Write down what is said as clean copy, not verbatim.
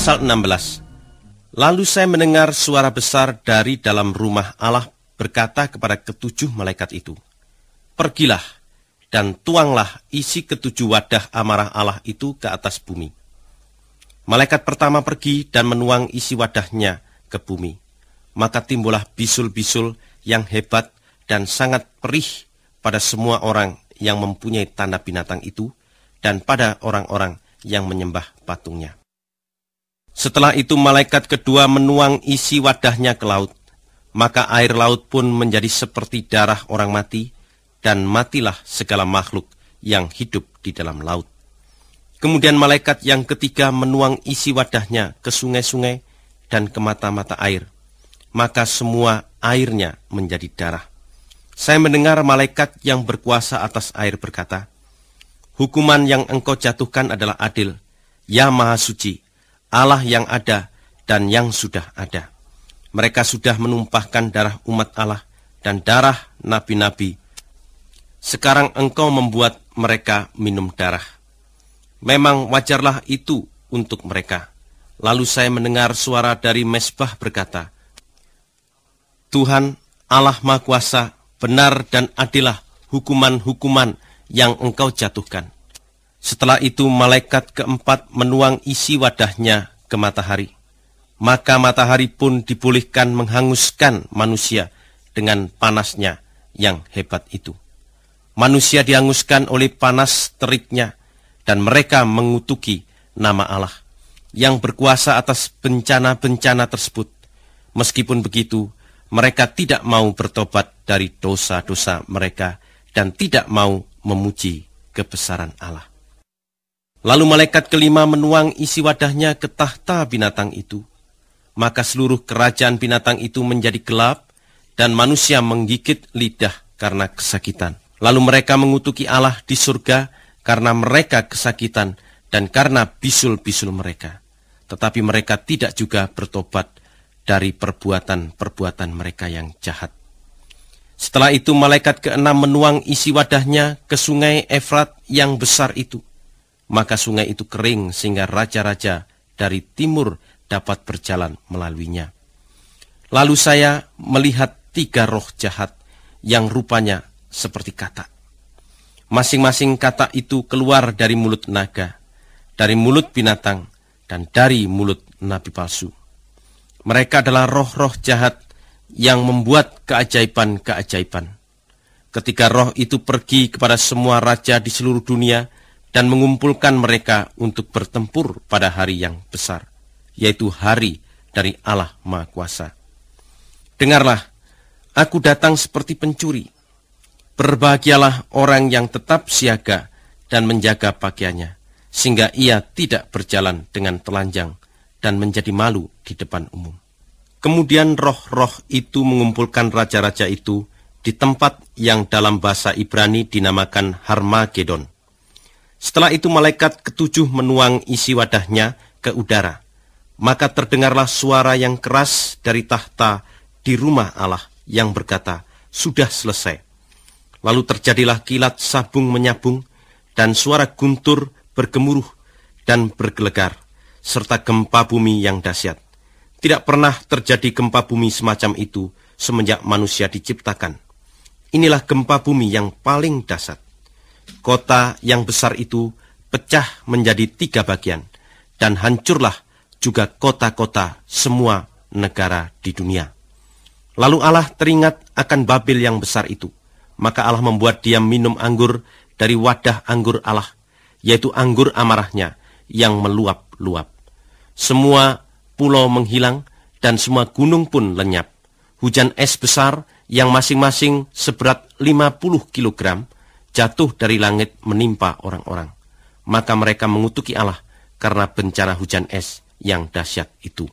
Pasal 16. Lalu saya mendengar suara besar dari dalam rumah Allah berkata kepada ketujuh malaikat itu, "Pergilah dan tuanglah isi ketujuh wadah amarah Allah itu ke atas bumi." Malaikat pertama pergi dan menuang isi wadahnya ke bumi. Maka timbullah bisul-bisul yang hebat dan sangat perih pada semua orang yang mempunyai tanda binatang itu dan pada orang-orang yang menyembah patungnya. Setelah itu malaikat kedua menuang isi wadahnya ke laut. Maka air laut pun menjadi seperti darah orang mati, dan matilah segala makhluk yang hidup di dalam laut. Kemudian malaikat yang ketiga menuang isi wadahnya ke sungai-sungai dan ke mata-mata air. Maka semua airnya menjadi darah. Saya mendengar malaikat yang berkuasa atas air berkata, "Hukuman yang engkau jatuhkan adalah adil, ya Maha Suci, Allah yang ada dan yang sudah ada. Mereka sudah menumpahkan darah umat Allah dan darah nabi-nabi. Sekarang engkau membuat mereka minum darah. Memang wajarlah itu untuk mereka." Lalu saya mendengar suara dari mezbah berkata, "Tuhan Allah Maha Kuasa, benar dan adillah hukuman-hukuman yang engkau jatuhkan." Setelah itu malaikat keempat menuang isi wadahnya ke matahari. Maka matahari pun dibolehkan menghanguskan manusia dengan panasnya yang hebat itu. Manusia dihanguskan oleh panas teriknya, dan mereka mengutuki nama Allah yang berkuasa atas bencana-bencana tersebut. Meskipun begitu, mereka tidak mau bertobat dari dosa-dosa mereka dan tidak mau memuji kebesaran Allah. Lalu malaikat kelima menuang isi wadahnya ke tahta binatang itu. Maka seluruh kerajaan binatang itu menjadi gelap, dan manusia menggigit lidah karena kesakitan. Lalu mereka mengutuki Allah di surga karena mereka kesakitan dan karena bisul-bisul mereka. Tetapi mereka tidak juga bertobat dari perbuatan-perbuatan mereka yang jahat. Setelah itu malaikat keenam menuang isi wadahnya ke sungai Efrat yang besar itu. Maka sungai itu kering sehingga raja-raja dari timur dapat berjalan melaluinya. Lalu saya melihat 3 roh jahat yang rupanya seperti katak. Masing-masing katak itu keluar dari mulut naga, dari mulut binatang, dan dari mulut nabi palsu. Mereka adalah roh-roh jahat yang membuat keajaiban-keajaiban. Ketika roh itu pergi kepada semua raja di seluruh dunia dan mengumpulkan mereka untuk bertempur pada hari yang besar, yaitu hari dari Allah Maha Kuasa. Dengarlah, aku datang seperti pencuri. Berbahagialah orang yang tetap siaga dan menjaga pakaiannya, sehingga ia tidak berjalan dengan telanjang dan menjadi malu di depan umum. Kemudian roh-roh itu mengumpulkan raja-raja itu di tempat yang dalam bahasa Ibrani dinamakan Harmagedon. Setelah itu malaikat ketujuh menuang isi wadahnya ke udara. Maka terdengarlah suara yang keras dari tahta di rumah Allah yang berkata, "Sudah selesai." Lalu terjadilah kilat sabung menyabung, dan suara guntur bergemuruh dan bergelegar, serta gempa bumi yang dahsyat. Tidak pernah terjadi gempa bumi semacam itu semenjak manusia diciptakan. Inilah gempa bumi yang paling dahsyat. Kota yang besar itu pecah menjadi 3 bagian, dan hancurlah juga kota-kota semua negara di dunia. Lalu Allah teringat akan Babel yang besar itu. Maka Allah membuat dia minum anggur dari wadah anggur Allah, yaitu anggur amarahnya yang meluap-luap. Semua pulau menghilang dan semua gunung pun lenyap. Hujan es besar yang masing-masing seberat 50 kilogram jatuh dari langit menimpa orang-orang. Maka mereka mengutuki Allah karena bencana hujan es yang dahsyat itu.